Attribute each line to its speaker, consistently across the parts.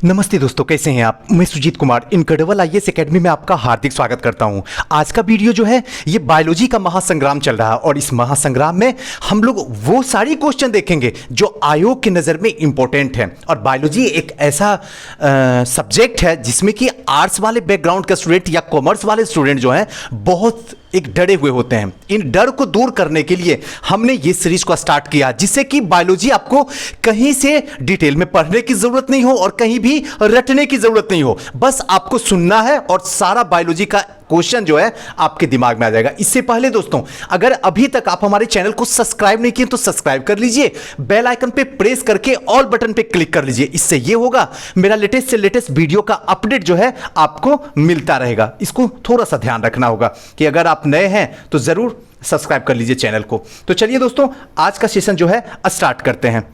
Speaker 1: नमस्ते दोस्तों, कैसे हैं आप। मैं Sujeet Kumar incredible IAS academy में आपका हार्दिक स्वागत करता हूं। आज का वीडियो जो है ये बायोलॉजी का महासंग्राम चल रहा है और इस महासंग्राम में हम लोग वो सारी क्वेश्चन देखेंगे जो आयोग की नज़र में इंपॉर्टेंट है। और बायोलॉजी एक ऐसा सब्जेक्ट है जिसमें कि आर्ट्स वाले बैकग्राउंड का स्टूडेंट या कॉमर्स वाले स्टूडेंट जो हैं बहुत एक डरे हुए होते हैं। इन डर को दूर करने के लिए हमने ये सीरीज को स्टार्ट किया जिससे कि बायोलॉजी आपको कहीं से डिटेल में पढ़ने की जरूरत नहीं हो और कहीं भी रटने की जरूरत नहीं हो। बस आपको सुनना है और सारा बायोलॉजी का क्वेश्चन जो है आपके दिमाग में आ जाएगा। इससे पहले दोस्तों, अगर अभी तक आप हमारे चैनल को सब्सक्राइब नहीं किए तो सब्सक्राइब कर लीजिए, बेल आइकन पे प्रेस करके ऑल बटन पे क्लिक कर लीजिए। इससे ये होगा मेरा लेटेस्ट से लेटेस्ट वीडियो का अपडेट जो है आपको मिलता रहेगा। इसको थोड़ा सा ध्यान रखना होगा कि अगर आप नए हैं तो जरूर सब्सक्राइब कर लीजिए चैनल को। तो चलिए दोस्तों, आज का सेशन जो है स्टार्ट करते हैं।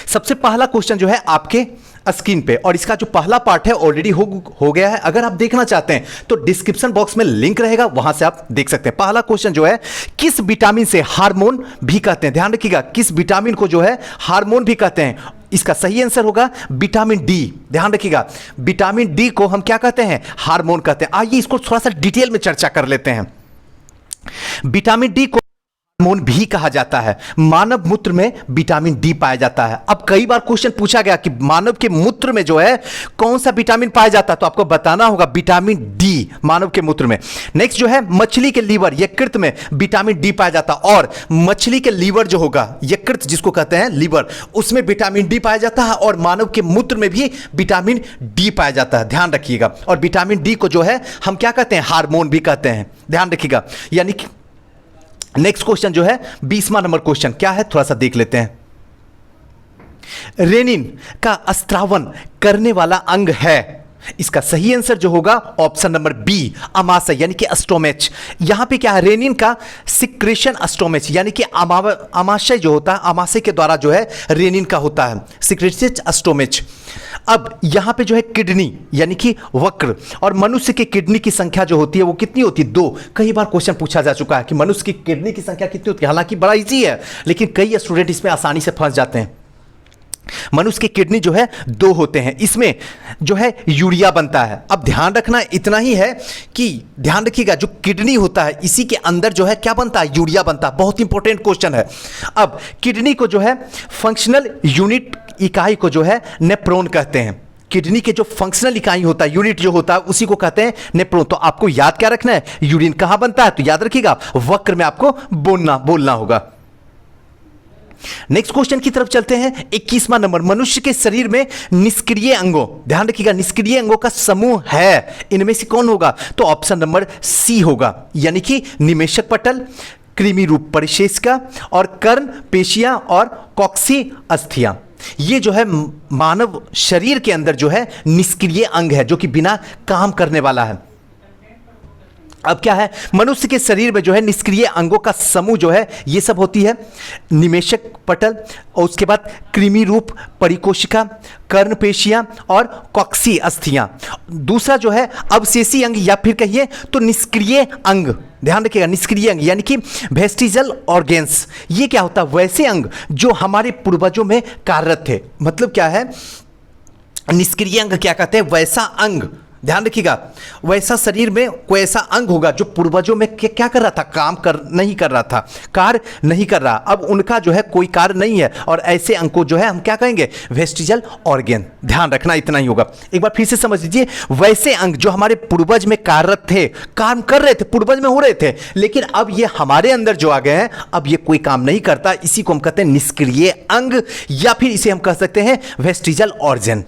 Speaker 1: सबसे पहला क्वेश्चन जो है आपके स्क्रीन पे, और इसका जो पहला पार्ट है ऑलरेडी हो गया है। अगर आप देखना चाहते हैं तो डिस्क्रिप्शन बॉक्स में लिंक रहेगा, वहां से आप देख सकते हैं। पहला क्वेश्चन जो है, किस विटामिन से हार्मोन भी कहते हैं। ध्यान रखिएगा, किस विटामिन को जो है हार्मोन भी कहते हैं। इसका सही आंसर होगा विटामिन डी। ध्यान रखिएगा, विटामिन डी को हम क्या कहते हैं, हार्मोन कहते हैं। आइए इसको थोड़ा सा डिटेल में चर्चा कर लेते हैं। विटामिन डी को हार्मोन भी कहा जाता है। मानव मूत्र में विटामिन डी पाया जाता है। अब कई बार क्वेश्चन पूछा गया कि मानव के मूत्र में जो है कौन सा विटामिन पाया जाता है, तो आपको बताना होगा विटामिन डी मानव के मूत्र में। नेक्स्ट जो है, मछली के लीवर यकृत में विटामिन डी पाया जाता है। और मछली के लीवर जो होगा, यकृत जिसको कहते हैं लीवर, उसमें विटामिन डी पाया जाता है और मानव के मूत्र में भी विटामिन डी पाया जाता है। ध्यान रखिएगा। और विटामिन डी को जो है हम क्या कहते हैं, हार्मोन भी कहते हैं। ध्यान रखिएगा। यानी कि नेक्स्ट क्वेश्चन जो है 20वां नंबर क्वेश्चन क्या है, थोड़ा सा देख लेते हैं। रेनिन का स्त्रावन करने वाला अंग है। इसका सही आंसर जो होगा ऑप्शन नंबर बी, अमाशय यानी कि स्टोमेच। यहां पे क्या है, रेनिन का सिक्रेशन स्टोमेच यानी कि अमाशय जो होता है, अमाशय के द्वारा जो है रेनिन का होता है सिक्रेशन स्टोमेच। अब यहां पे जो है किडनी यानी कि वक्र, और मनुष्य की किडनी की संख्या जो होती है वो कितनी होती है, 2। कई बार क्वेश्चन पूछा जा चुका है कि मनुष्य की किडनी की संख्या कितनी होती है। हालांकि बड़ा इजी है लेकिन कई स्टूडेंट इसमें आसानी से फंस जाते हैं। मनुष्य की किडनी जो है 2 होते हैं, इसमें जो है यूरिया बनता है। अब ध्यान रखना इतना ही है कि ध्यान रखिएगा, जो किडनी होता है इसी के अंदर जो है क्या बनता है, यूरिया बनता है। बहुत इंपॉर्टेंट क्वेश्चन है। अब किडनी को जो है फंक्शनल यूनिट इकाई को जो है नेफ्रॉन कहते हैं। किडनी के जो फंक्शनल इकाई होता है, यूनिट जो होता है, उसी को कहते हैं नेफ्रॉन। तो आपको याद क्या रखना है, यूरिन कहां बनता है, तो याद रखिएगा वक्र में आपको बोलना होगा। नेक्स्ट क्वेश्चन की तरफ चलते हैं। 21वां नंबर, मनुष्य के शरीर में निष्क्रिय अंगों, ध्यान रखिएगा, निष्क्रिय अंगों का समूह है, इनमें से कौन होगा, तो ऑप्शन नंबर सी होगा। यानी कि निमेशक पटल, कृमि रूप परिशेषिका और कर्ण पेशियां और कॉक्सी अस्थियां। ये जो है मानव शरीर के अंदर जो है निष्क्रिय अंग है, जो कि बिना काम करने वाला है। अब क्या है, मनुष्य के शरीर में जो है निष्क्रिय अंगों का समूह जो है ये सब होती है निमेशक पटल, और उसके बाद कृमि रूप परिकोशिका, कर्ण पेशियां और कॉक्सी अस्थियां। दूसरा जो है अवशेषी अंग या फिर कहिए तो निष्क्रिय अंग। ध्यान रखिएगा, निष्क्रिय अंग यानी कि वेस्टिजल ऑर्गेन्स। ये क्या होता है, वैसे अंग जो हमारे पूर्वजों में कार्यरत थे। मतलब क्या है, निष्क्रिय अंग क्या कहते हैं, वैसा अंग। ध्यान रखिएगा, वैसा शरीर में कोई ऐसा अंग होगा जो पूर्वजों में क्या कर रहा था, नहीं कर रहा था, कार्य नहीं कर रहा। अब उनका जो है कोई कार्य नहीं है और ऐसे अंग को जो है हम क्या कहेंगे, वेस्टिजल ऑर्गेन। ध्यान रखना इतना ही होगा। एक बार फिर से समझ लीजिए, वैसे अंग जो हमारे पूर्वज में कार्यरत थे, काम कर रहे थे, पूर्वज में हो रहे थे, लेकिन अब ये हमारे अंदर जो आ गए हैं, अब ये कोई काम नहीं करता। इसी को हम कहते हैं निष्क्रिय अंग, या फिर इसे हम कह सकते हैं वेस्टिजल ऑर्गेन।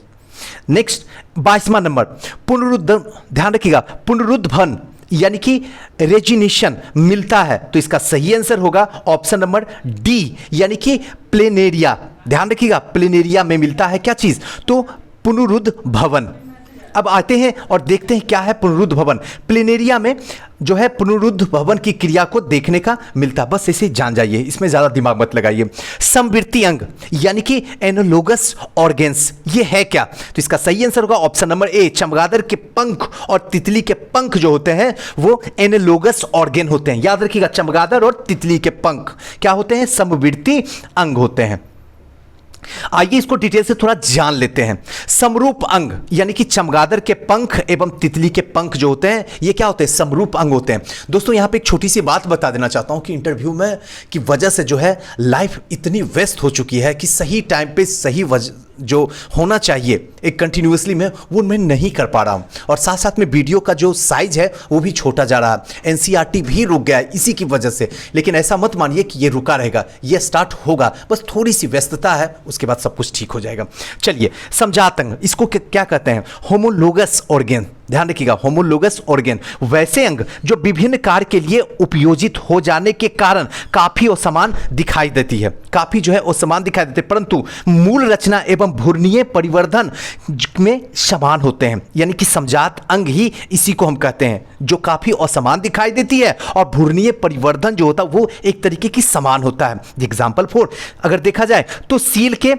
Speaker 1: नेक्स्ट 22वां नंबर, पुनरुद्ध, ध्यान रखिएगा, पुनरुद्भवन यानी कि रेजिनेशन मिलता है, तो इसका सही आंसर होगा ऑप्शन नंबर डी, यानी कि प्लेनेरिया। ध्यान रखिएगा, प्लेनेरिया में मिलता है क्या चीज, तो पुनरुद्ध भवन। अब आते हैं और देखते हैं क्या है पुनरुद्ध भवन। प्लेनेरिया में जो है पुनरुद्ध भवन की क्रिया को देखने का मिलता। बस इसे जान जाइए, इसमें ज़्यादा दिमाग मत लगाइए। समवर्ती अंग यानी कि एनालोगस ऑर्गेन्स, ये है क्या, तो इसका सही आंसर होगा ऑप्शन नंबर ए। चमगादड़ के पंख और तितली के पंख जो होते हैं वो एनालोगस ऑर्गेन होते हैं। याद रखिएगा, चमगादड़ और तितली के पंख क्या होते हैं, समवर्ती अंग होते हैं। आइए इसको डिटेल से थोड़ा जान लेते हैं। समरूप अंग यानी कि चमगादड़ के पंख एवं तितली के पंख जो होते हैं ये क्या होते हैं, समरूप अंग होते हैं। दोस्तों यहां पे एक छोटी सी बात बता देना चाहता हूं कि इंटरव्यू में की वजह से जो है लाइफ इतनी व्यस्त हो चुकी है कि सही टाइम पे सही जो होना चाहिए एक कंटिन्यूअसली में वो मैं नहीं कर पा रहा हूं, और साथ साथ में वीडियो का जो साइज है वो भी छोटा जा रहा है। एनसीईआरटी भी रुक गया है इसी की वजह से, लेकिन ऐसा मत मानिए कि ये रुका रहेगा, ये स्टार्ट होगा, बस थोड़ी सी व्यस्तता है, उसके बाद सब कुछ ठीक हो जाएगा। चलिए समझात अंग, इसको क्या कहते हैं, होमोलोगस ऑर्गेन। ध्यान रखिएगा, होमोलोगस ऑर्गेन वैसे अंग जो विभिन्न कार्य के लिए उपयोजित हो जाने के कारण काफी असमान दिखाई देती है, काफी जो है असमान दिखाई देते, परंतु मूल रचना एवं भ्रूणीय परिवर्धन में समान होते हैं। यानी कि समजात अंग ही इसी को हम कहते हैं जो काफी असमान दिखाई देती है, और भ्रूणीय परिवर्धन जो होता है वो एक तरीके की समान होता है। एग्जाम्पल 4 अगर देखा जाए तो सील के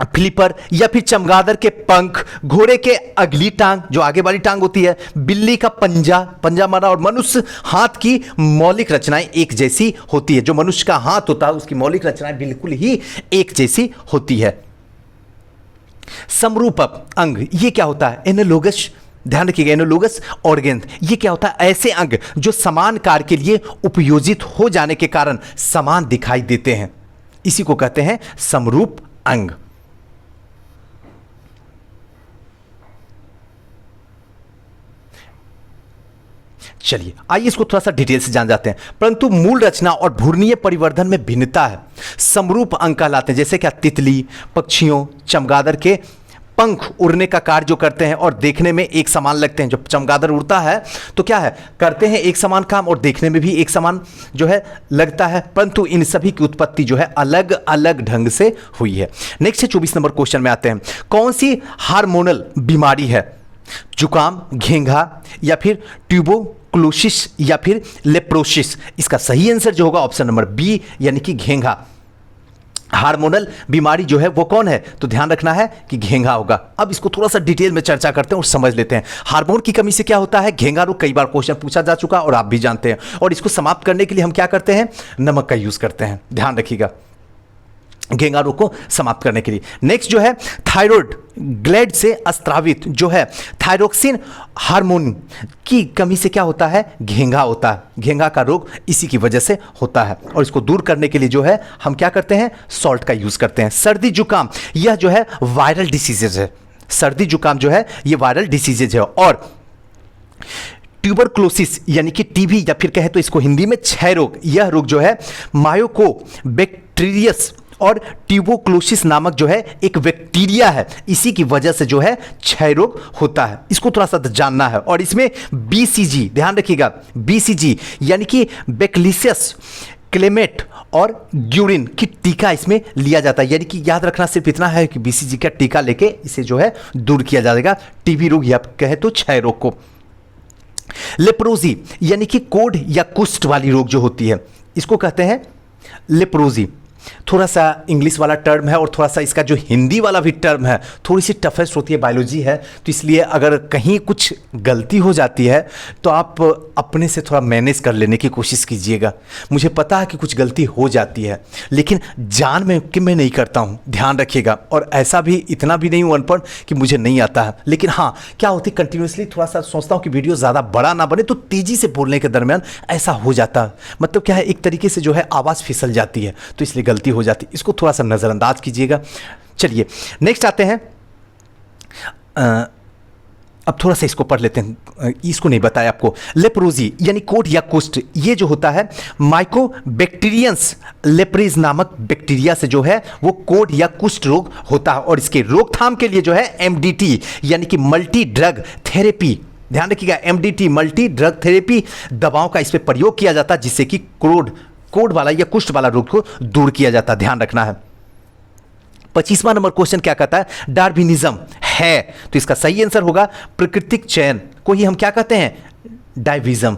Speaker 1: फ्लिपर या फिर चमगादड़ के पंख, घोड़े के अगली टांग जो आगे वाली टांग होती है, बिल्ली का पंजा मारा, और मनुष्य हाथ की मौलिक रचनाएं एक जैसी होती है। जो मनुष्य का हाथ होता है उसकी मौलिक रचनाएं बिल्कुल ही एक जैसी होती है। समरूप अंग ये क्या होता है, एनालोगस। ध्यान रखिएगा, एनालोगस ऑर्गेन ये क्या होता है, ऐसे अंग जो समान कार्य के लिए उपयोजित हो जाने के कारण समान दिखाई देते हैं, इसी को कहते हैं समरूप अंग। चलिए आइए इसको थोड़ा सा डिटेल से जान जाते हैं। परंतु मूल रचना और भ्रूणीय परिवर्धन में भिन्नता है। समरूप अंग कहलाते हैं, जैसे क्या तितली, पक्षियों, चमगादड़ के पंख उड़ने का कार्य जो करते हैं और देखने में एक समान लगते हैं। जब चमगादड़ उड़ता है तो क्या है, करते हैं एक समान काम और देखने में भी एक समान जो है लगता है, परंतु इन सभी की उत्पत्ति जो है अलग अलग ढंग से हुई है। नेक्स्ट 24 नंबर क्वेश्चन में आते हैं। कौन सी हार्मोनल बीमारी है, जुकाम, घेंघा या फिर ट्यूबरकुलोसिस या फिर लेप्रोसिस? इसका सही आंसर जो होगा ऑप्शन नंबर बी यानी कि घेंघा। हार्मोनल बीमारी जो है वो कौन है, तो ध्यान रखना है कि घेंघा होगा। अब इसको थोड़ा सा डिटेल में चर्चा करते हैं और समझ लेते हैं। हार्मोन की कमी से क्या होता है, घेंघा रोग। कई बार क्वेश्चन पूछा जा चुका और आप भी जानते हैं, और इसको समाप्त करने के लिए हम क्या करते हैं, नमक का यूज करते हैं। ध्यान रखिएगा, घेंघा रोग को समाप्त करने के लिए। नेक्स्ट जो है थायराइड ग्लैंड से स्रावित जो है थायरोक्सिन हार्मोन की कमी से क्या होता है, घेंघा होता है। घेंघा का रोग इसी की वजह से होता है, और इसको दूर करने के लिए जो है हम क्या करते हैं, सॉल्ट का यूज करते हैं। सर्दी जुकाम यह जो है वायरल डिसीजेज है। सर्दी जुकाम जो है ये वायरल डिसीजेज है। और ट्यूबरकुलोसिस यानी कि टीबी या फिर कहे तो इसको हिंदी में क्षय रोग, यह रोग जो है मायोकोबैक्टीरियस और ट्यूबरकुलोसिस नामक जो है एक बैक्टीरिया है, इसी की वजह से जो है क्षय रोग होता है। इसको थोड़ा सा जानना है। और इसमें बीसीजी, ध्यान रखिएगा, बीसीजी यानी कि बैक्टीरियस क्लेमेट और ग्यूरिन की टीका इसमें लिया जाता है। यानी कि याद रखना सिर्फ इतना है कि बीसीजी का टीका लेके इसे जो है दूर किया जाएगा, टीबी रोग या कहे तो क्षय रोग को। लेप्रोजी यानी कि कोढ़ या कुष्ठ वाली रोग जो होती है, इसको कहते हैं लेप्रोजी। थोड़ा सा इंग्लिश वाला टर्म है और थोड़ा सा इसका जो हिंदी वाला भी टर्म है थोड़ी सी टफेस्ट होती है, बायोलॉजी है, तो इसलिए अगर कहीं कुछ गलती हो जाती है तो आप अपने से थोड़ा मैनेज कर लेने की कोशिश कीजिएगा। मुझे पता है कि कुछ गलती हो जाती है, लेकिन जान में कि मैं नहीं करता हूँ, ध्यान रखिएगा। और ऐसा भी इतना भी नहीं हूँ अनपढ़ कि मुझे नहीं आता है, लेकिन हाँ क्या होती है कंटिन्यूसली थोड़ा सा सोचता हूँ कि वीडियो ज़्यादा बड़ा ना बने, तो तेज़ी से बोलने के दरमियान ऐसा हो जाता है। मतलब क्या है, एक तरीके से जो है आवाज़ फिसल जाती है, तो इसलिए गलती हो जाती है, इसको थोड़ा सा नज़रअंदाज कीजिएगा। चलिए नेक्स्ट आते हैं। अब थोड़ा सा इसको पढ़ लेते हैं, इसको नहीं बताया आपको। लेप्रोजी यानी कोढ़ या कुष्ठ, ये जो होता है माइकोबैक्टीरियंस लेप्रेज नामक बैक्टीरिया से जो है वो कोढ़ या कुष्ठ रोग होता है। और इसके रोकथाम के लिए जो है एमडीटी यानी कि मल्टी ड्रग थेरेपी, ध्यान रखिएगा, एमडीटी मल्टी ड्रग थेरेपी दवाओं का इस पर प्रयोग किया जाता है, जिससे कि कोढ़ वाला या कुष्ठ वाला रोग को दूर किया जाता है। ध्यान रखना है। 25वां नंबर क्वेश्चन क्या कहता है, डार्विनिज्म है, तो इसका सही आंसर होगा प्राकृतिक चयन को ही हम क्या कहते हैं, डाइविज्म।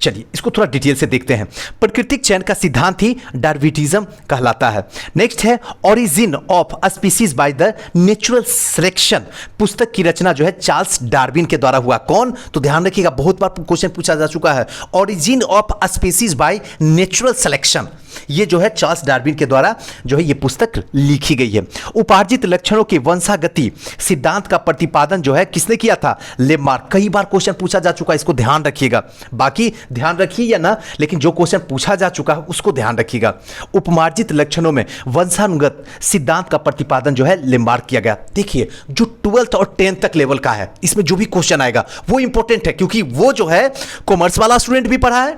Speaker 1: चलिए इसको थोड़ा डिटेल से देखते हैं। प्राकृतिक चयन का सिद्धांत ही डार्विनिज्म कहलाता है। नेक्स्ट है origin of a species by the natural selection. पुस्तक की रचना जो है चार्ल्स डार्विन के द्वारा हुआ। कौन? तो ध्यान रखिएगा, बहुत बार क्वेश्चन पूछा जा चुका है। Origin of a species by natural selection, ये जो है चार्ल्स डार्विन के द्वारा जो है ये पुस्तक लिखी गई है। उपार्जित लक्षणों के वंशागति सिद्धांत का प्रतिपादन जो है किसने किया था? लेमार्क। कई बार क्वेश्चन पूछा जा चुका है, इसको ध्यान रखिएगा। बाकी ध्यान रखिए या ना, लेकिन जो क्वेश्चन पूछा जा चुका है उसको ध्यान रखिएगा। उपमार्जित लक्षणों में वंशानुगत सिद्धांत का प्रतिपादन जो है लेमार्क किया गया। देखिए जो 12th और 10th तक लेवल का है, इसमें जो भी क्वेश्चन आएगा वो इंपॉर्टेंट है, क्योंकि वो जो है कॉमर्स वाला स्टूडेंट भी पढ़ा है,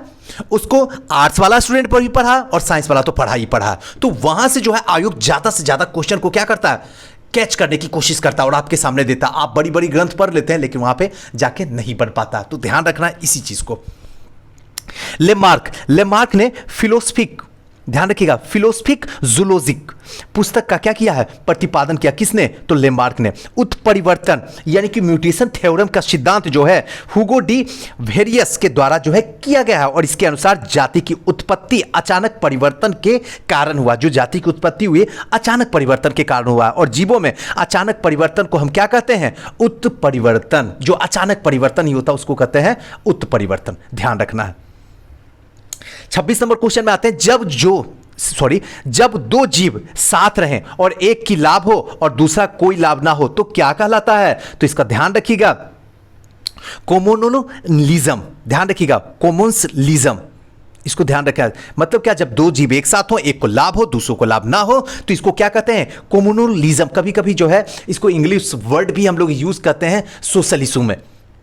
Speaker 1: उसको आर्ट्स वाला स्टूडेंट पर भी पढ़ा और साइंस वाला तो पढ़ा ही पढ़ा। तो वहां से जो है आयोग ज्यादा से ज्यादा क्वेश्चन को क्या करता है? कैच करने की कोशिश करता है और आपके सामने देता। आप बड़ी बड़ी ग्रंथ पढ़ लेते हैं लेकिन वहां पे जाके नहीं पढ़ पाता। तो ध्यान रखना है इसी चीज को। लेमार्क ने फिलोसफिक, ध्यान रखिएगा, फिलोसफिक जूलॉजिक पुस्तक का क्या किया है? प्रतिपादन किया। किसने? तो लेमार्क ने। उत्परिवर्तन यानी कि म्यूटेशन थ्योरम का सिद्धांत जो है हुगो डी वेरियस के द्वारा जो है किया गया है और इसके अनुसार जाति की उत्पत्ति अचानक परिवर्तन के कारण हुआ। जो जाति की उत्पत्ति हुई अचानक परिवर्तन के कारण हुआ और जीवों में अचानक परिवर्तन को हम क्या कहते हैं? उत्परिवर्तन। जो अचानक परिवर्तन ही होता है उसको कहते हैं उत्परिवर्तन। ध्यान रखना है। 26 नंबर क्वेश्चन में आते हैं। जब दो जीव साथ रहें और एक की लाभ हो और दूसरा कोई लाभ ना हो तो क्या कहलाता है? तो इसका ध्यान रखिएगा, कोमोनोलिज्म। ध्यान रखिएगा, कोमोनलिज्म, इसको ध्यान रखिएगा। मतलब क्या? जब दो जीव एक साथ हो, एक को लाभ हो दूसरों को लाभ ना हो, तो इसको क्या कहते हैं? कोमोनोलिज्म। कभी कभी जो है इसको इंग्लिश वर्ड भी हम लोग यूज करते हैं सोशलिज्म में।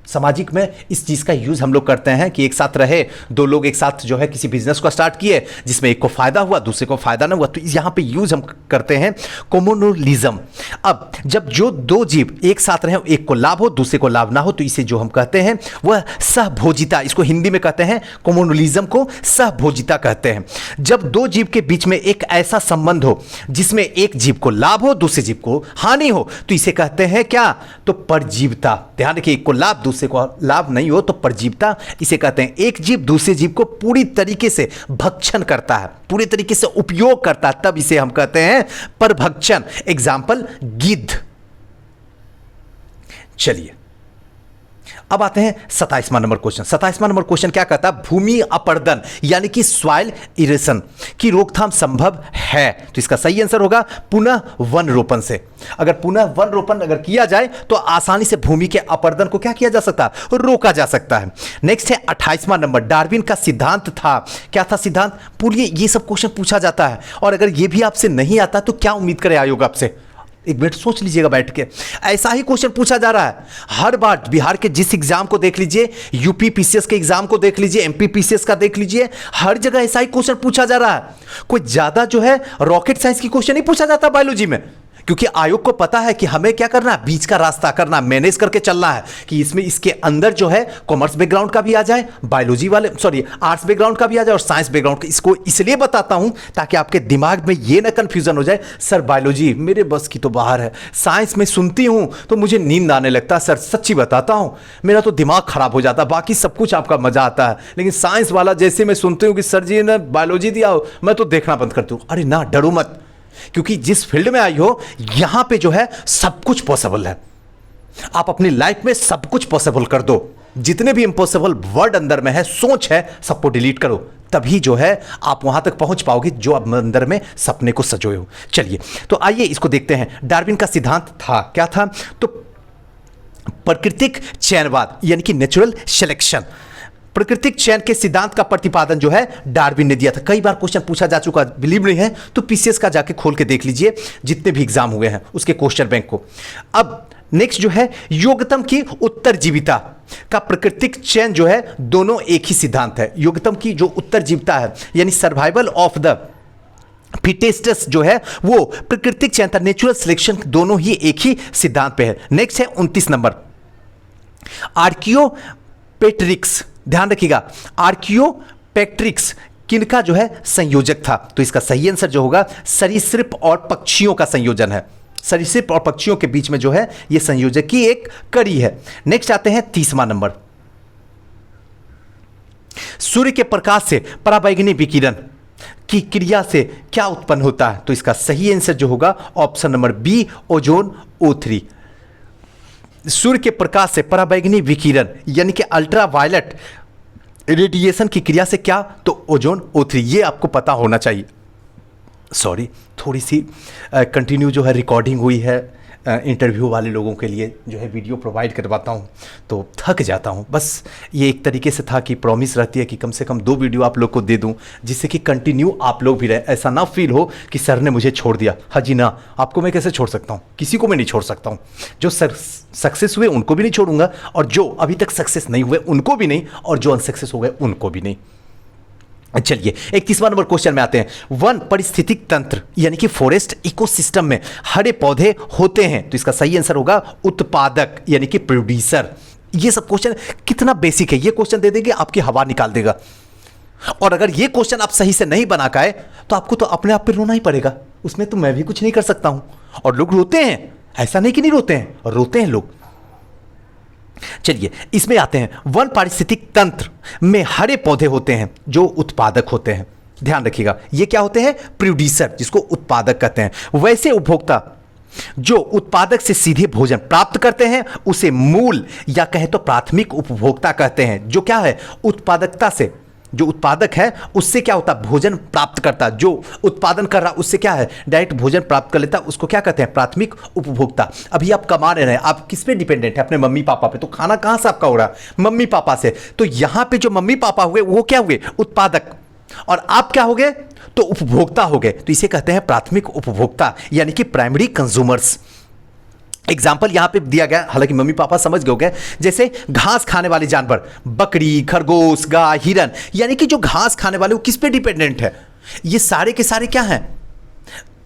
Speaker 1: सामाजिक में इस चीज़ का यूज़ हम लोग करते हैं कि एक साथ रहे, दो लोग एक साथ जो है किसी बिजनेस को स्टार्ट किए जिसमें एक को फायदा हुआ दूसरे को फायदा ना हुआ, तो यहाँ पे यूज़ हम करते हैं कोमोनोलिज्म। अब जब जो दो जीव एक साथ रहे, एक को लाभ हो दूसरे को लाभ ना हो, तो इसे जो हम कहते हैं वह सहभोजिता, इसको हिंदी में कहते हैं कोमोनोलिज्म को सहभोजिता कहते हैं। जब दो जीव के बीच में एक ऐसा संबंध हो जिसमें एक जीव को लाभ हो दूसरे जीव को हानि हो, तो इसे कहते हैं क्या? तो परजीवता। ध्यान रखिए, एक को लाभ दूसरे को लाभ नहीं हो तो परजीवता इसे कहते हैं। एक जीव दूसरे जीव को पूरी तरीके से भक्षण करता है, पूरी तरीके से उपयोग करता है, तब इसे हम कहते हैं परभक्षण। एग्जाम्पल गिद्ध। चलिए अब आते हैं 27वां नंबर क्वेश्चन। 27वां नंबर क्वेश्चन क्या कहता है? भूमि अपर्दन यानी कि सॉइल इरेशन की रोकथाम संभव है। तो इसका सही आंसर होगा पुनः वन रोपण से। अगर पुनः वन रोपण अगर किया जाए तो आसानी से भूमि के अपर्दन को क्या किया जा सकता है? रोका जा सकता है। नेक्स्ट है 28वां नंबर। डार्विन का सिद्धांत था, क्या था सिद्धांत? पूरी ये सब क्वेश्चन पूछा जाता है और अगर ये भी आपसे नहीं आता तो क्या उम्मीद करे आयोग आपसे? एक मिनट सोच लीजिएगा बैठ के। ऐसा ही क्वेश्चन पूछा जा रहा है हर बार। बिहार के जिस एग्जाम को देख लीजिए, यूपी पीसीएस के एग्जाम को देख लीजिए, एमपी पीसीएस का देख लीजिए, हर जगह ऐसा ही क्वेश्चन पूछा जा रहा है। कोई ज्यादा जो है रॉकेट साइंस की क्वेश्चन नहीं पूछा जाता बायोलॉजी में, क्योंकि आयोग को पता है कि हमें क्या करना है? बीच का रास्ता करना, मैनेज करके चलना है कि इसमें इसके अंदर जो है कॉमर्स बैकग्राउंड का भी आ जाए, बायोलॉजी वाले आर्ट्स बैकग्राउंड का भी आ जाए और साइंस बैकग्राउंड का। इसको इसलिए बताता हूं ताकि आपके दिमाग में ये ना कंफ्यूजन हो जाए, सर बायोलॉजी मेरे बस की तो बाहर है, साइंस में सुनती हूं तो मुझे नींद आने लगता है, सर सच्ची बताता हूं मेरा तो दिमाग खराब हो जाता है, बाकी सब कुछ आपका मजा आता है, लेकिन साइंस वाला जैसे मैं सुनती हूँ कि सर जी ने बायोलॉजी दिया हो, मैं तो देखना बंद करती हूँ। अरे ना, डरो मत, क्योंकि जिस फील्ड में आई हो यहां पे जो है सब कुछ पॉसिबल है। आप अपनी लाइफ में सब कुछ पॉसिबल कर दो। जितने भी इंपॉसिबल वर्ड अंदर में है, सोच है, सबको डिलीट करो, तभी जो है आप वहां तक पहुंच पाओगे जो आप अंदर में सपने को सजोए हो। चलिए तो आइए इसको देखते हैं। डार्विन का सिद्धांत था, क्या था? तो प्राकृतिक चयनवाद यानी कि नेचुरल सिलेक्शन। प्राकृतिक चयन के सिद्धांत का प्रतिपादन जो है डार्विन ने दिया था। कई बार क्वेश्चन पूछा जा चुका, बिलीव नहीं है तो पीसीएस का जाके खोल के देख लीजिए, जितने भी एग्जाम हुए हैं उसके क्वेश्चन बैंक को। अब नेक्स्ट जो है योग्यतम की उत्तरजीविता का प्राकृतिक चयन जो है दोनों एक ही सिद्धांत है। योग्यतम की जो उत्तरजीविता है यानी सर्वाइवल ऑफ द फिटेस्टस जो है वो प्राकृतिक चयन था, नेचुरल सिलेक्शन, दोनों ही एक ही सिद्धांत पे है। नेक्स्ट है 29 नंबर आर्कियोपेट्रिक्स। ध्यान रखिएगा, आर्कियोपेट्रिक्स किनका जो है संयोजक था? तो इसका सही आंसर जो होगा सरीसृप और पक्षियों का संयोजन है। सरीसृप और पक्षियों के बीच में जो है यह संयोजक की एक कड़ी है। नेक्स्ट आते हैं 30वां नंबर। सूर्य के प्रकाश से पराबैंगनी विकिरण की क्रिया से क्या उत्पन्न होता है? तो इसका सही आंसर जो होगा option number B, ozone O3। सूर्य के प्रकाश से पराबैंगनी विकिरण यानी कि अल्ट्रावायलेट रेडिएशन की क्रिया से क्या? तो ओजोन O3। ये आपको पता होना चाहिए। सॉरी, थोड़ी सी कंटिन्यू जो है रिकॉर्डिंग हुई है, इंटरव्यू वाले लोगों के लिए जो है वीडियो प्रोवाइड करवाता हूँ तो थक जाता हूँ। बस ये एक तरीके से था कि प्रॉमिस रहती है कि कम से कम 2 वीडियो आप लोग को दे दूँ, जिससे कि कंटिन्यू आप लोग भी रहे, ऐसा ना फील हो कि सर ने मुझे छोड़ दिया। हाँ जी ना, आपको मैं कैसे छोड़ सकता हूँ? किसी को मैं नहीं छोड़ सकता हूँ। जो सक्सेस हुए उनको भी नहीं छोड़ूंगा, और जो अभी तक सक्सेस नहीं हुए उनको भी नहीं, और जो अनसक्सेस हो गए उनको भी नहीं। चलिए 31वां नंबर क्वेश्चन में आते हैं। वन पारिस्थितिक तंत्र यानी कि फॉरेस्ट इकोसिस्टम में हरे पौधे होते हैं, तो इसका सही आंसर होगा उत्पादक यानी कि प्रोड्यूसर। ये सब क्वेश्चन कितना बेसिक है, ये क्वेश्चन दे देंगे आपकी हवा निकाल देगा। और अगर ये क्वेश्चन आप सही से नहीं बना पाए तो आपको तो अपने आप पे रोना ही पड़ेगा, उसमें तो मैं भी कुछ नहीं कर सकता हूं। और लोग रोते हैं, ऐसा नहीं कि नहीं रोते हैं, रोते हैं लोग। चलिए इसमें आते हैं। वन पारिस्थितिक तंत्र में हरे पौधे होते हैं जो उत्पादक होते हैं। ध्यान रखिएगा, ये क्या होते हैं? प्रोड्यूसर, जिसको उत्पादक कहते हैं। वैसे उपभोक्ता जो उत्पादक से सीधे भोजन प्राप्त करते हैं उसे मूल या कहे तो प्राथमिक उपभोक्ता कहते हैं। जो क्या है? उत्पादकता से, जो उत्पादक है उससे क्या होता है? भोजन प्राप्त करता। जो उत्पादन कर रहा उससे क्या है? डायरेक्ट भोजन प्राप्त कर लेता, उसको क्या कहते हैं? प्राथमिक उपभोक्ता। अभी आप कमा रहे हैं, आप किस पे डिपेंडेंट है? अपने मम्मी पापा पे। तो खाना कहां से आपका हो रहा है? मम्मी पापा से। तो यहां पे जो मम्मी पापा हुए वो क्या हुए? उत्पादक। और आप क्या हो गए? तो उपभोक्ता हो गए। तो इसे कहते हैं प्राथमिक उपभोक्ता यानी कि प्राइमरी कंज्यूमर्स। एग्जाम्पल यहां पे दिया गया, हालांकि मम्मी पापा समझ गए, जैसे घास खाने वाले जानवर, बकरी, खरगोश, गाय, हिरन, यानी कि जो घास खाने वाले वो किस पे डिपेंडेंट है? ये सारे के सारे क्या हैं?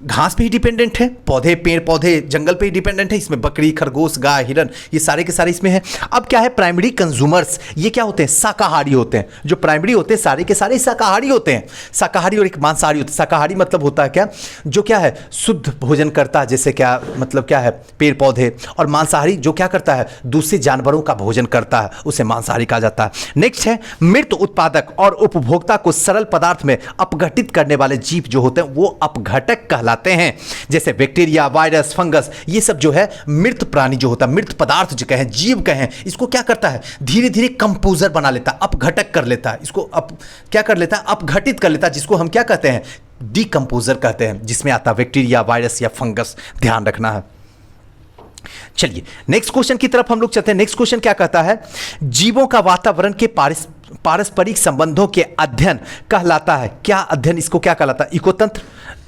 Speaker 1: घास पे ही डिपेंडेंट है। पौधे, पेड़ पौधे, जंगल पे ही डिपेंडेंट है। इसमें बकरी, खरगोश, गाय, हिरन, ये सारे के सारे इसमें है। अब क्या है? प्राइमरी कंज्यूमर्स, ये क्या होते हैं? शाकाहारी होते हैं। जो प्राइमरी होते हैं सारे के सारे शाकाहारी होते हैं। शाकाहारी और एक मांसाहारी होते हैं। शाकाहारी मतलब होता है क्या? जो क्या है? शुद्ध भोजन करता है, जैसे क्या मतलब क्या है? पेड़ पौधे। और मांसाहारी जो क्या करता है? दूसरे जानवरों का भोजन करता है, उसे मांसाहारी कहा जाता है। नेक्स्ट है मृत उत्पादक और उपभोक्ता को सरल पदार्थ में अपघटित करने वाले जीव जो होते हैं वो अपघटक कहलाते हैं। जैसे बैक्टीरिया, वायरस, फंगस, ये सब जो है मृत प्राणी जो होता है, मृत पदार्थ जो कहें, जीव कहें, इसको क्या करता है? धीरे धीरे कंपोजर बना लेता है, अपघटक कर लेता है, इसको क्या कर लेता है? अपघटित कर लेता है, जिसको हम क्या कहते हैं? डिकम्पोजर कहते हैं, जिसमें आता है बैक्टीरिया, वायरस या फंगस। ध्यान रखना है। चलिए नेक्स्ट क्वेश्चन की तरफ हम लोग चलते हैं। नेक्स्ट क्वेश्चन क्या कहता है? जीवों का वातावरण के पारस्परिक संबंधों के अध्ययन कहलाता है। क्या अध्ययन इसको क्या कहलाता है? इकोतंत्र,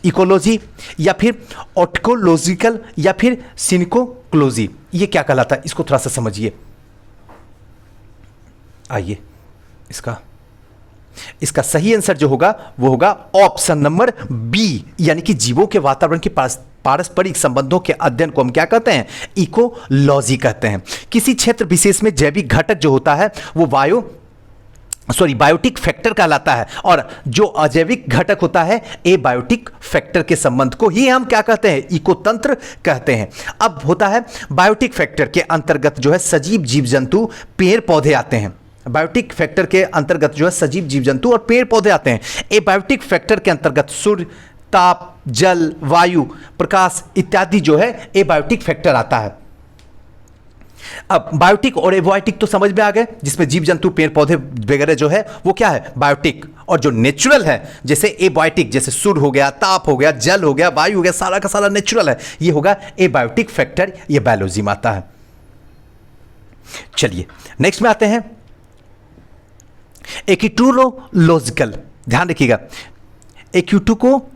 Speaker 1: इकोलॉजी, या फिर ऑटकोलॉजिकल, या फिर सिनिकोलॉजी, ये क्या कहलाता है? इसको थोड़ा सा समझिए। आइए, इसका सही आंसर जो होगा वो होगा ऑप्शन नंबर बी, यानी कि जीवों के वातावरण के पारस्परिक संबंधों के अध्ययन को हम क्या कहते हैं? इकोलॉजी कहते हैं। किसी क्षेत्र विशेष में जैविक घटक जो होता है वो बायोटिक फैक्टर कहलाता है, और जो अजैविक घटक होता है एबायोटिक फैक्टर के संबंध को ही हम क्या कहते हैं? इकोतंत्र कहते हैं। अब होता है बायोटिक फैक्टर के अंतर्गत जो है सजीव जीव जंतु, पेड़ पौधे आते हैं। बायोटिक फैक्टर के अंतर्गत जो है सजीव जीव जंतु और पेड़ पौधे आते हैं। एबायोटिक फैक्टर के अंतर्गत सूर्य, ताप, जल, वायु, प्रकाश इत्यादि जो है एबायोटिक फैक्टर आता है। अब बायोटिक और एबायोटिक तो समझ में आ गए, जिसमें जीव जंतु, पेड़ पौधे वगैरह जो है वो क्या है? बायोटिक। और जो नेचुरल है जैसे एबायोटिक, जैसे सूर्य हो गया, ताप हो गया, जल हो गया, वायु हो गया, सारा का सारा नेचुरल है, ये होगा एबायोटिक फैक्टर, ये बायोलॉजी में आता है। चलिए नेक्स्ट में आते हैं एक्यूटोलॉजिकल। ध्यान रखिएगा, एक्यूटोलॉजी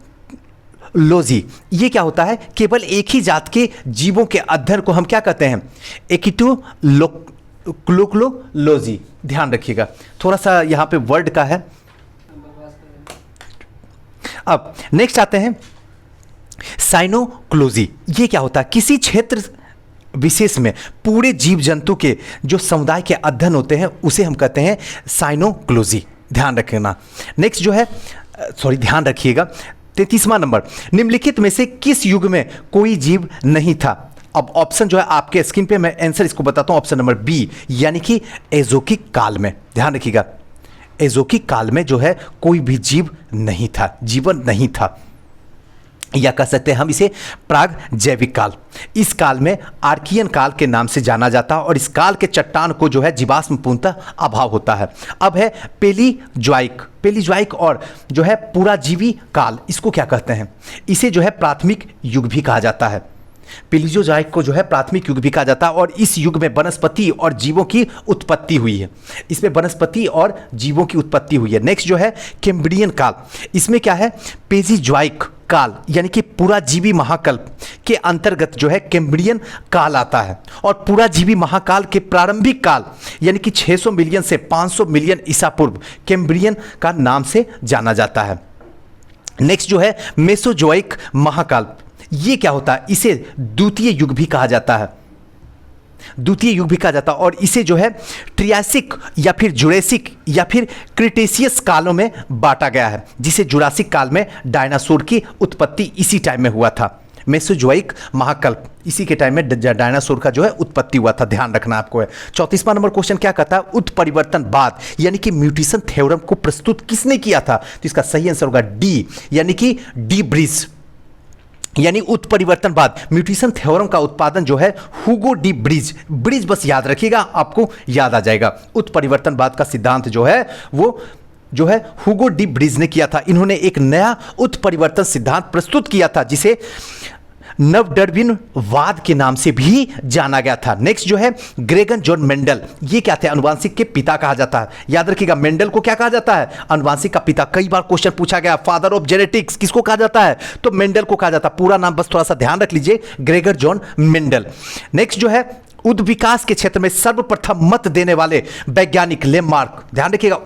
Speaker 1: ये क्या होता है? केवल एक ही जात के जीवों के अध्ययन को हम क्या कहते हैं? एक्यूटोलॉजी। ध्यान रखिएगा, थोड़ा सा यहां पे वर्ड का है। अब नेक्स्ट आते हैं साइनोक्लोजी। ये क्या होता है? किसी क्षेत्र विशेष में पूरे जीव जंतु के जो समुदाय के अध्ययन होते हैं उसे हम कहते हैं साइनोक्लोजी। ध्यान रखना। नेक्स्ट जो है, ध्यान रखिएगा, 33वां नंबर, निम्नलिखित में से किस युग में कोई जीव नहीं था? अब ऑप्शन जो है आपके स्क्रीन पे, मैं आंसर इसको बताता हूं। ऑप्शन नंबर बी, यानी कि एजोकिक काल में। ध्यान रखिएगा, एजोकिक काल में जो है कोई भी जीव नहीं था, जीवन नहीं था, या कह सकते हैं हम इसे प्राग जैविक काल। इस काल में आर्कियन काल के नाम से जाना जाता है और इस काल के चट्टान को जो है जीवाश्म पूर्णतः अभाव होता है। अब है पेलिजोइक और जो है पुराजीवी काल, इसको क्या कहते हैं? इसे जो है प्राथमिक युग भी कहा जाता है। पेलिजोइक को जो है प्राथमिक युग भी कहा जाता है और इस युग में वनस्पति और जीवों की उत्पत्ति हुई है। इसमें वनस्पति और जीवों की उत्पत्ति हुई है। नेक्स्ट जो है कैम्ब्रियन काल, इसमें क्या है? पेलिजोइक काल यानी कि पुराजीवी महाकल्प के अंतर्गत जो है कैम्ब्रियन काल आता है और पुराजीवी महाकाल के प्रारंभिक काल यानी कि 600 मिलियन से 500 मिलियन ईसा पूर्व कैम्ब्रियन का नाम से जाना जाता है। नेक्स्ट जो है मेसोजोइक महाकाल, ये क्या होता है? इसे द्वितीय युग भी कहा जाता है, द्वितीय युग भी कहा जाता है और इसे जो है ट्रियासिक या फिर जुरेसिक या फिर क्रिटेशियस कालों में बांटा गया है, जिसे जुरासिक काल में डायनासोर की उत्पत्ति इसी टाइम में हुआ था। मेसोजोइक महाकल्प, इसी के टाइम में डायनासोर का जो है उत्पत्ति हुआ था, ध्यान रखना आपको है। 34वां नंबर क्वेश्चन क्या कहता है? उत्परिवर्तनवाद यानी कि म्यूटेशन थ्योरम को प्रस्तुत किसने किया था? तो इसका सही आंसर होगा डी, यानी कि डी ब्रिज, यानी उत्परिवर्तनवाद। म्यूटेशन थ्योरम का उत्पादन जो है हुगो डी ब्रिज, ब्रिज बस याद रखिएगा, आपको याद आ जाएगा। उत्परिवर्तनवाद का सिद्धांत जो है वो जो है हुगो डी ब्रिज ने किया था। इन्होंने एक नया उत्परिवर्तन सिद्धांत प्रस्तुत किया था जिसे नवडार्विनवाद के नाम से भी जाना गया था। नेक्स्ट जो है ग्रेगन जॉन मेंडल, ये क्या थे? अनुवांशिक के पिता कहा जाता है। याद रखिएगा मेंडल को क्या कहा जाता है? अनुवांशिक का पिता। कई बार क्वेश्चन पूछा गया फादर ऑफ जेनेटिक्स किसको कहा जाता है? तो मेंडल को कहा जाता है। पूरा नाम बस थोड़ा सा ध्यान रख लीजिए, ग्रेगर जॉन मेंडल। नेक्स्ट जो है उद्विकास के क्षेत्र में सर्वप्रथम मत देने वाले वैज्ञानिक लेमार्क, ध्यान रखिएगा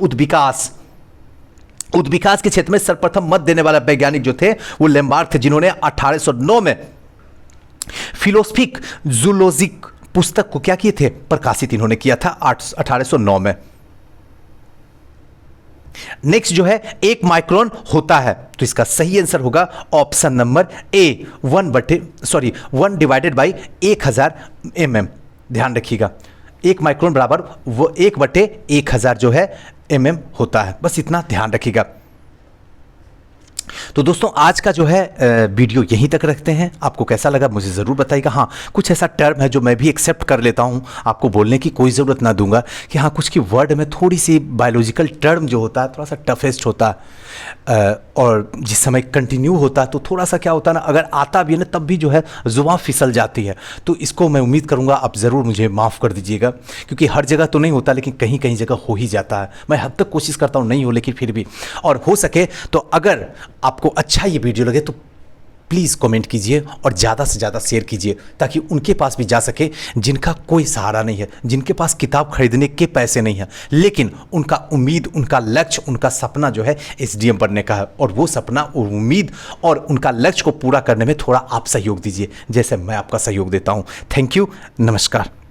Speaker 1: उद्विकास के क्षेत्र में सर्वप्रथम मत देने वाला वैज्ञानिक जो थे वो लेमार्क थे, जिन्होंने 1809 में फिलोसफिक जूलॉजिक पुस्तक को क्या किए थे? प्रकाशित इन्होंने किया था 1809 में। नेक्स्ट जो है 1 माइक्रोन होता है, तो इसका सही आंसर होगा ऑप्शन नंबर ए, 1/1000 mm। ध्यान रखिएगा 1 माइक्रोन बराबर वो 1/1000 जो है mm होता है, बस इतना ध्यान रखिएगा। तो दोस्तों आज का जो है वीडियो यहीं तक रखते हैं। आपको कैसा लगा मुझे ज़रूर बताइएगा। हाँ, कुछ ऐसा टर्म है जो मैं भी एक्सेप्ट कर लेता हूँ, आपको बोलने की कोई ज़रूरत ना दूंगा कि हाँ कुछ की वर्ड में थोड़ी सी बायोलॉजिकल टर्म जो होता है थोड़ा सा टफेस्ट होता है और जिस समय कंटिन्यू होता है तो थोड़ा सा क्या होता है ना, अगर आता भी है ना तब भी जो है जुबान फिसल जाती है। तो इसको मैं उम्मीद करूँगा आप ज़रूर मुझे माफ़ कर दीजिएगा, क्योंकि हर जगह तो नहीं होता लेकिन कहीं कहीं जगह हो ही जाता है। मैं हद तक कोशिश करता हूँ नहीं हो, लेकिन फिर भी, और हो सके तो अगर आपको अच्छा ये वीडियो लगे तो प्लीज़ कमेंट कीजिए और ज़्यादा से ज़्यादा शेयर कीजिए ताकि उनके पास भी जा सके जिनका कोई सहारा नहीं है, जिनके पास किताब खरीदने के पैसे नहीं हैं, लेकिन उनका उम्मीद, उनका लक्ष्य, उनका सपना जो है एसडीएम बनने का है। और वो सपना और उम्मीद और उनका लक्ष्य को पूरा करने में थोड़ा आप सहयोग दीजिए, जैसे मैं आपका सहयोग देता हूँ। थैंक यू, नमस्कार।